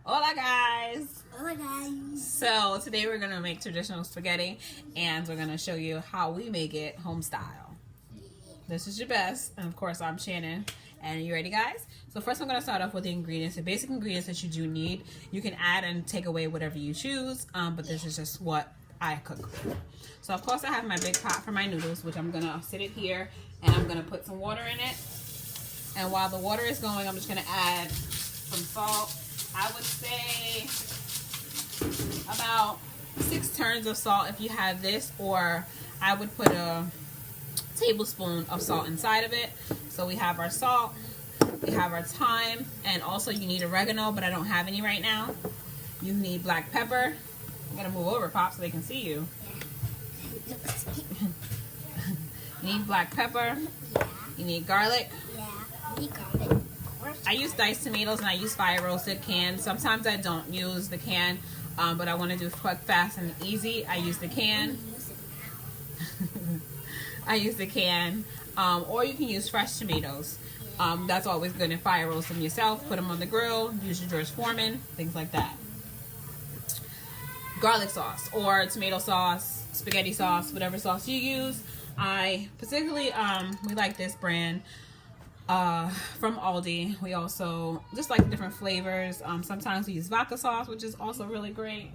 Hola guys! Hola guys! So today we're going to make traditional spaghetti and we're going to show you how we make it home style. This is Jabez and of course I'm Shannon. And you ready guys? So first I'm going to start off with the ingredients, the basic ingredients that you do need. You can add and take away whatever you choose, but this is just what I cook. So of course I have my big pot for my noodles, which I'm going to sit it here and I'm going to put some water in it. And while the water is going, I'm just going to add some salt. I would say about 6 turns of salt if you have this, or I would put a tablespoon of salt inside of it. So we have our salt, we have our thyme, and also you need oregano, but I don't have any right now. You need black pepper. I'm gonna move over, Pop, so they can see you. You need black pepper. You need garlic. Yeah, we got it. I use diced tomatoes and I use fire roasted canned. Sometimes I don't use the can, but I want to do quick, fast, and easy. I use the can. I use the can, or you can use fresh tomatoes. That's always good. And fire roast them yourself. Put them on the grill. Use your George Foreman, things like that. Garlic sauce or tomato sauce, spaghetti sauce, whatever sauce you use. I particularly we like this brand. From Aldi. We also just like different flavors. Sometimes we use vodka sauce, which is also really great.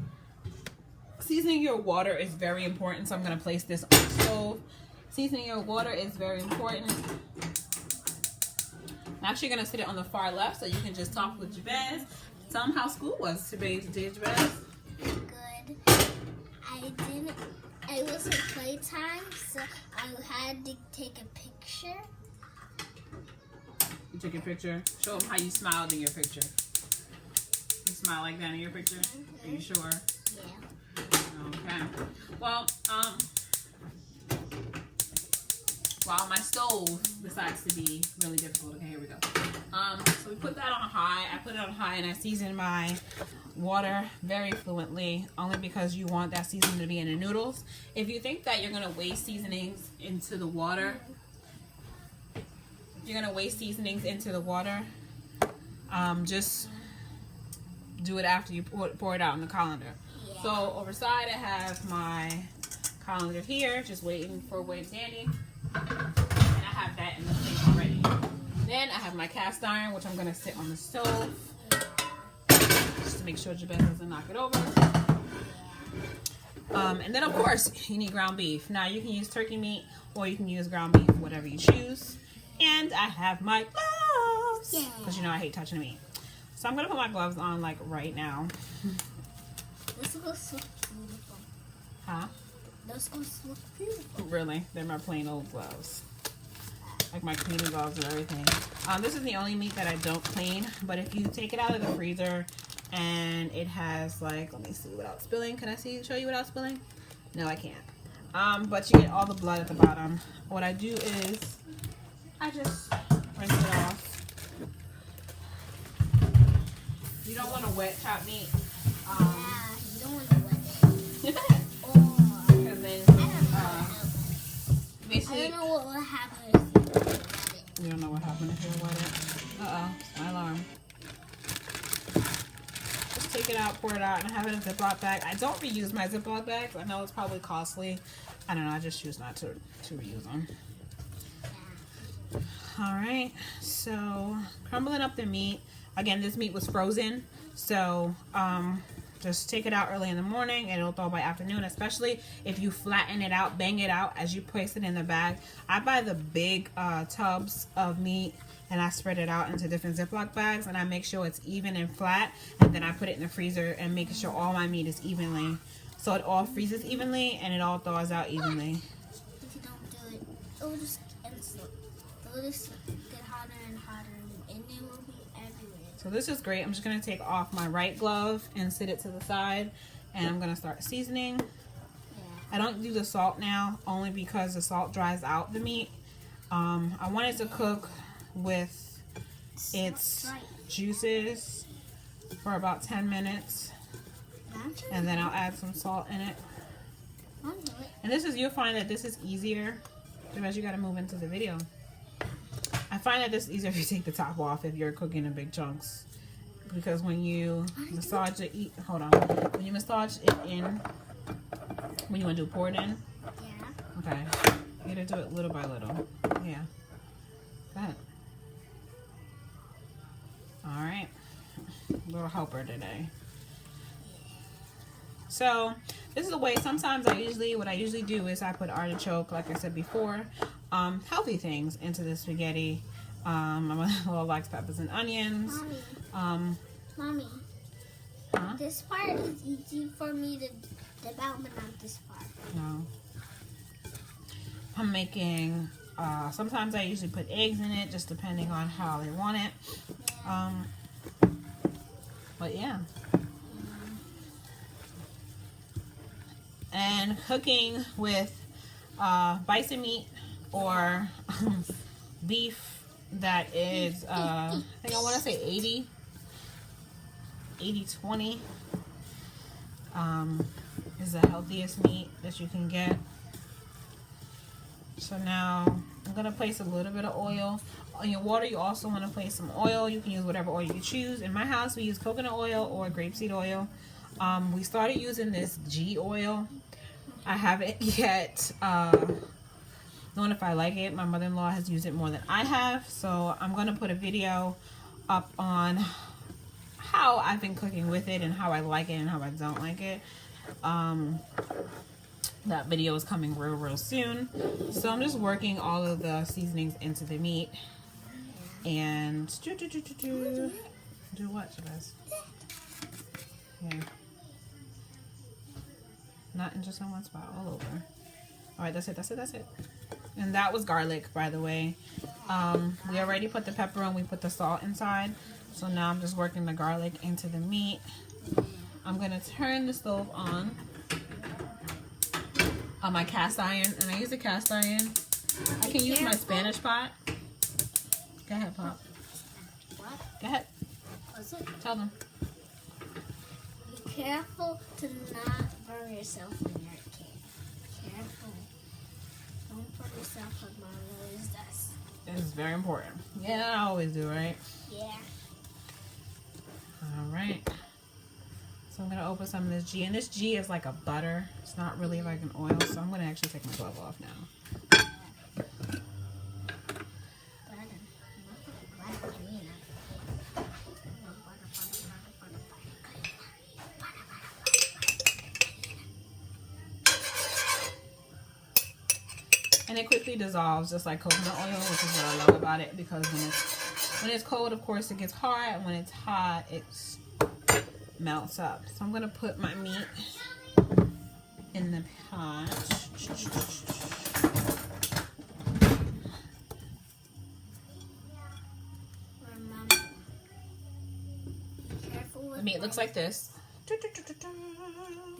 Seasoning your water is very important, so I'm going to place this on the stove. Seasoning your water is very important. I'm actually going to sit it on the far left so you can just talk with Jabez. Tell them how school was today, Jabez. Good. I was in playtime, so I had to take a picture. You took a picture. Show them how you smiled in your picture. You smile like that in your picture? Are you sure? Yeah. Okay. Well, while my stove decides to be really difficult. Okay, here we go. So we put that on high. I put it on high and I season my water very fluently, only because you want that seasoning to be in the noodles. If you think that you're gonna waste seasonings into the water, just do it after you pour it out in the colander. Yeah. So over side I have my colander here, just waiting for Wade Sandy. And I have that in the sink already. Then I have my cast iron, which I'm gonna sit on the stove. Just to make sure Jabez doesn't knock it over. And then of course you need ground beef. Now you can use turkey meat or you can use ground beef, whatever you choose. And I have my gloves, because you know I hate touching meat. So I'm going to put my gloves on like right now. This looks so beautiful. Huh? Those gloves look beautiful. Really? They're my plain old gloves. Like my cleaning gloves and everything. This is the only meat that I don't clean. But if you take it out of the freezer and it has like, let me see without spilling. Can I show you without spilling? No, I can't. But you get all the blood at the bottom. What I do is I just rinse it off. You don't want to wet chopped meat. Yeah, you don't want to wet it. Because then, basically, I don't know what will happen if you wet it. You don't know what happened if you wet it. Uh-oh, my alarm. Just take it out, pour it out, and have it in a Ziploc bag. I don't reuse my Ziploc bags. I know it's probably costly. I don't know, I just choose not to reuse them. Alright, so crumbling up the meat. Again, this meat was frozen, so just take it out early in the morning and it'll thaw by afternoon, especially if you flatten it out, bang it out as you place it in the bag. I buy the big tubs of meat and I spread it out into different Ziploc bags and I make sure it's even and flat, and then I put it in the freezer and make sure all my meat is evenly. So it all freezes evenly and it all thaws out evenly. If you don't do it, it'll just get hotter and hotter, and it will be everywhere. So this is great. I'm just going to take off my right glove and sit it to the side, and I'm going to start seasoning. Yeah. I don't do the salt now, only because the salt dries out the meat. I want it to cook with its juices for about 10 minutes, and then I'll add some salt in it. And this is, you'll find that this is easier because you got to move into the video. I find that this is easier if you take the top off if you're cooking in big chunks. because when you massage it, when you massage it in, when you want to pour it in. Yeah. Okay. You gotta do it little by little. Yeah. Go ahead. All right. Little helper today. So this is the way. Sometimes what I usually do is I put artichoke, like I said before, healthy things into the spaghetti. My mother likes peppers and onions. Mommy. Huh? This part is easy for me to develop, but not this part. No. I'm making. Sometimes I usually put eggs in it, just depending on how they want it. Yeah. But yeah. And cooking with bison meat or beef that is, I think I want to say 80-20 is the healthiest meat that you can get. So now I'm going to place a little bit of oil. On your water, you also want to place some oil. You can use whatever oil you choose. In my house, we use coconut oil or grapeseed oil. We started using this ghee oil. I haven't yet known if I like it. My mother-in-law has used it more than I have. So I'm going to put a video up on how I've been cooking with it and how I like it and how I don't like it. That video is coming real soon. So I'm just working all of the seasonings into the meat. And do what, Jabez? Yeah. Not in just in one spot, all over. All right, that's it. And that was garlic, by the way. We already put the pepper on. We put the salt inside. So now I'm just working the garlic into the meat. I'm going to turn the stove on my cast iron. And I use a cast iron. I can use my Spanish pot. Go ahead, Pop. What? Go ahead. What's it? Tell them. Be careful to not burn yourself when you're a kid. Careful. Don't burn yourself like Mom always does. This is very important. Yeah, I always do, right? Yeah. All right. So I'm going to open some of this ghee. And this ghee is like a butter. It's not really like an oil. So I'm going to actually take my glove off now. And it quickly dissolves just like coconut oil, which is what I love about it, because when it's cold, of course, it gets hard, and when it's hot, it melts up. So I'm gonna put my meat in the pot. The meat looks like this. Be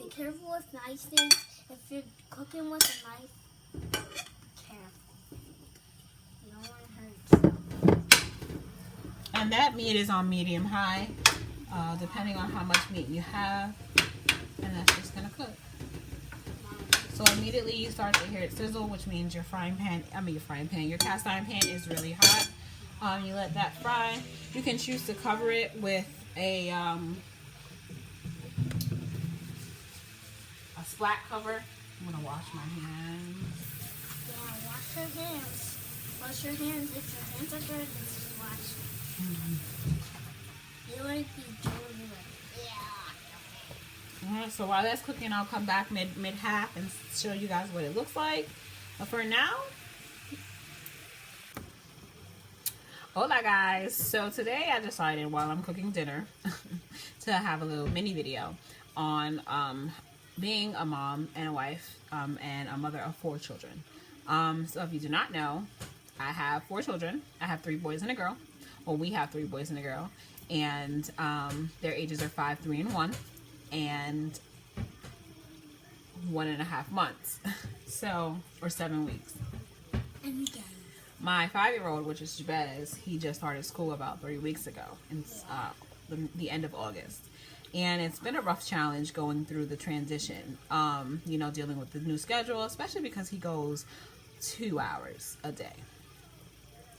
careful with knife things. If you're cooking with a knife, be careful. You don't want to hurt yourself. And that meat is on medium high, depending on how much meat you have. And that's just gonna cook. So immediately you start to hear it sizzle, which means your cast iron pan is really hot. You let that fry. You can choose to cover it with a splat cover. I'm gonna wash my hands. Yeah, wash your hands. Wash your hands. If your hands are dirty, just wash them. You like be doing it. Yeah. Alright, so while that's cooking, I'll come back mid-half and show you guys what it looks like. But for now, hola guys. So today I decided while I'm cooking dinner to have a little mini video on being a mom and a wife and a mother of 4 children. So if you do not know, I have 4 children. I have 3 boys and a girl. Well, we have 3 boys and a girl. And their ages are 5, 3, and 1. And 1.5 months. So, or 7 weeks. My 5-year-old, which is Jabez, he just started school about 3 weeks ago. In the end of August. And it's been a rough challenge going through the transition, you know, dealing with the new schedule, especially because he goes 2 hours a day.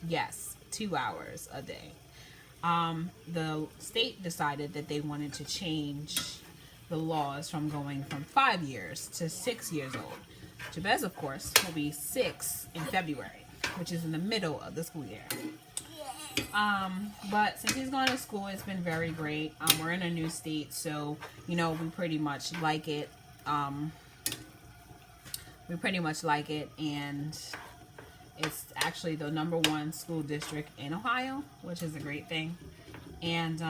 Yes, 2 hours a day. the state decided that they wanted to change the laws from going from 5 years to 6 years old. Jabez, of course, will be 6 in February, which is in the middle of the school year. But since he's gone to school, it's been very great. We're in a new state, so, you know, we pretty much like it. And it's actually the #1 school district in Ohio, which is a great thing. And,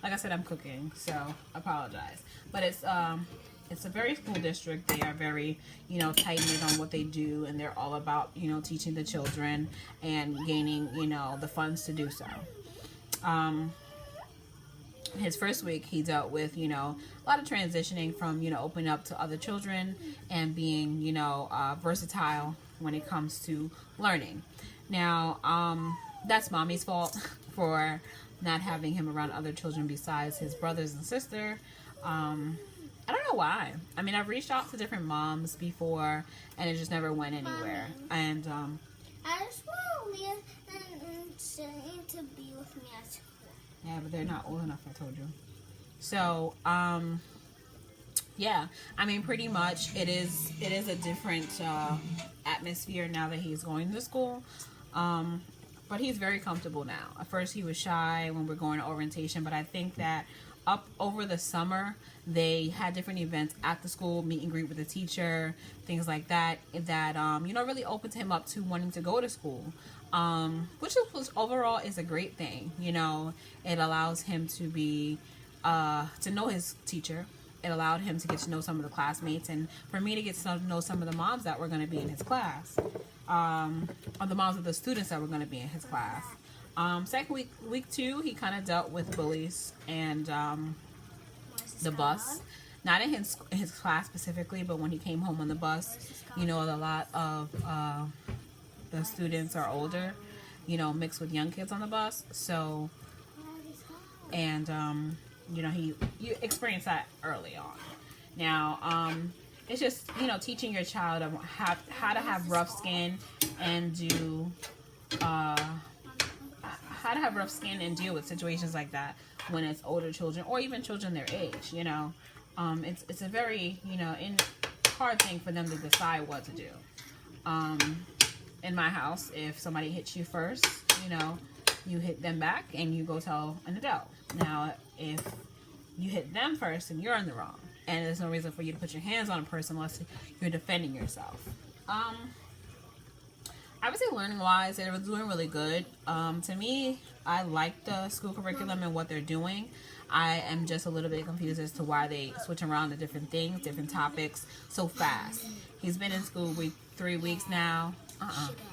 like I said, I'm cooking, so I apologize. But it's a very school district. They are very, you know, tight-knit on what they do, and they're all about, you know, teaching the children and gaining, you know, the funds to do so. His first week, he dealt with, you know, a lot of transitioning from, you know, opening up to other children and being, you know, versatile when it comes to learning. Now, that's mommy's fault for not having him around other children besides his brothers and sister. I don't know why. I mean, I've reached out to different moms before, and it just never went anywhere. And I just want Leah and Shane to be with me at school. Yeah, but they're not old enough, I told you. So, yeah. I mean, pretty much it is a different atmosphere now that he's going to school. But he's very comfortable now. At first he was shy when we're going to orientation, but I think that up over the summer they had different events at the school, meet and greet with the teacher, things like that, that you know, really opened him up to wanting to go to school, which overall is a great thing. You know, it allows him to be to know his teacher. It allowed him to get to know some of the classmates, and for me to get to know some of the moms that were going to be in his class, or the moms of the students that were going to be in his class. Second week 2, he kind of dealt with bullies and the bus. Not in his class specifically, but when he came home on the bus, you know, a lot of the students are older, you know, mixed with young kids on the bus. So, and you know, you experience that early on. Now, it's just, you know, teaching your child how to have rough skin and do how to have rough skin and deal with situations like that when it's older children or even children their age. You know, it's a very, you know, hard thing for them to decide what to do. In my house, if somebody hits you first, you know, you hit them back and you go tell an adult. Now, if you hit them first, then you're in the wrong, and there's no reason for you to put your hands on a person unless you're defending yourself. I would say learning-wise, it was doing really good. To me, I like the school curriculum and what they're doing. I am just a little bit confused as to why they switch around to different things, different topics so fast. He's been in school 3 weeks now. What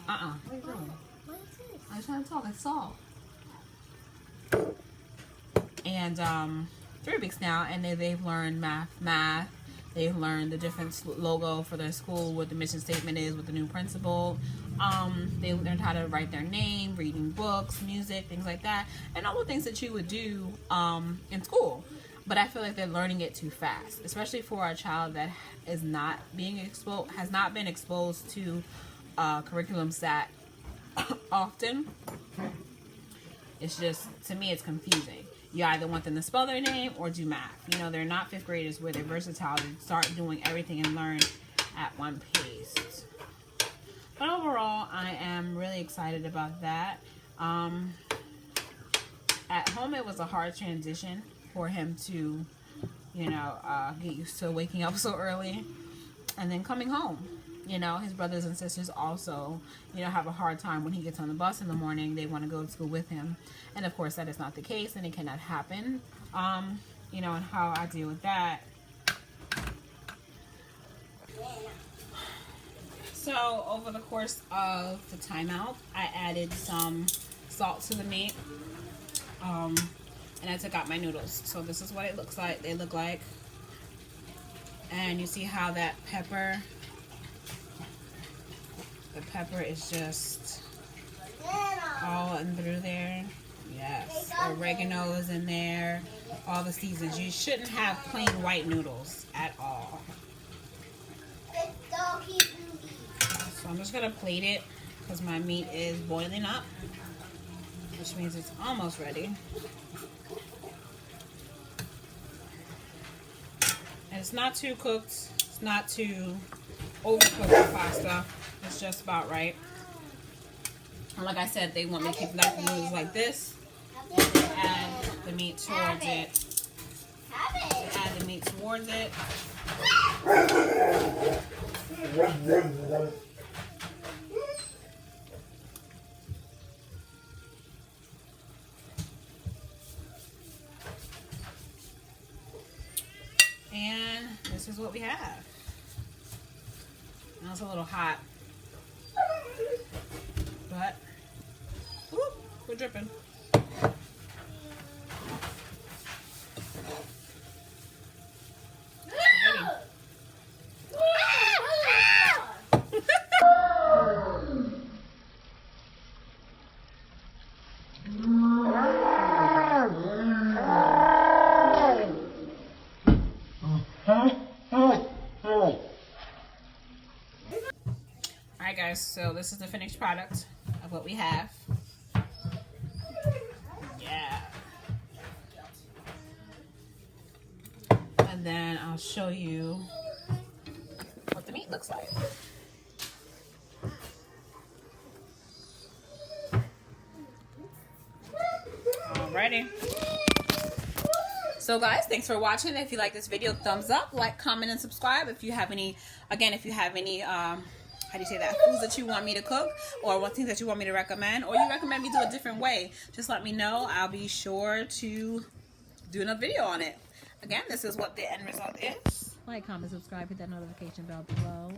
are you doing? What is this? I was trying to talk. It's salt. And 3 weeks now, and they've learned math. They've learned the different logo for their school, what the mission statement is, what the new principal. They learned how to write their name, reading books, music, things like that, and all the things that you would do in school. But I feel like they're learning it too fast, especially for a child that is not being exposed, has not been exposed to curriculums that often. It's just, to me, it's confusing. You either want them to spell their name or do math. You know, they're not 5th graders where they're versatile to start doing everything and learn at one pace. But overall, I am really excited about that. At home, it was a hard transition for him to, you know, get used to waking up so early and then coming home. You know, his brothers and sisters also, you know, have a hard time when he gets on the bus in the morning. They want to go to school with him. And, of course, that is not the case, and it cannot happen. You know, and how I deal with that. So, over the course of the timeout, I added some salt to the meat. And I took out my noodles. So, this is what it looks like. They look like. And you see how that pepper... The pepper is just all in through there. Yes. Oregano is in there. All the seasons. You shouldn't have plain white noodles at all. So I'm just going to plate it because my meat is boiling up. which means it's almost ready. And it's not too cooked. It's not too overcooked the pasta. It's just about right. And like I said, they want me to keep the noodles like this. Add the meat towards it. Add the meat towards it. And this is what we have. Now it's a little hot, but whoop, we're dripping. Alright guys, so this is the finished product of what we have. Yeah. And then I'll show you what the meat looks like. Alrighty. So guys, thanks for watching. If you like this video, thumbs up, like, comment, and subscribe. If you have any, how do you say that, foods that you want me to cook, or what things that you want me to recommend, or you recommend me do a different way, just let me know. I'll be sure to do another video on it. Again, this is what the end result is. Like, comment, subscribe, hit that notification bell below.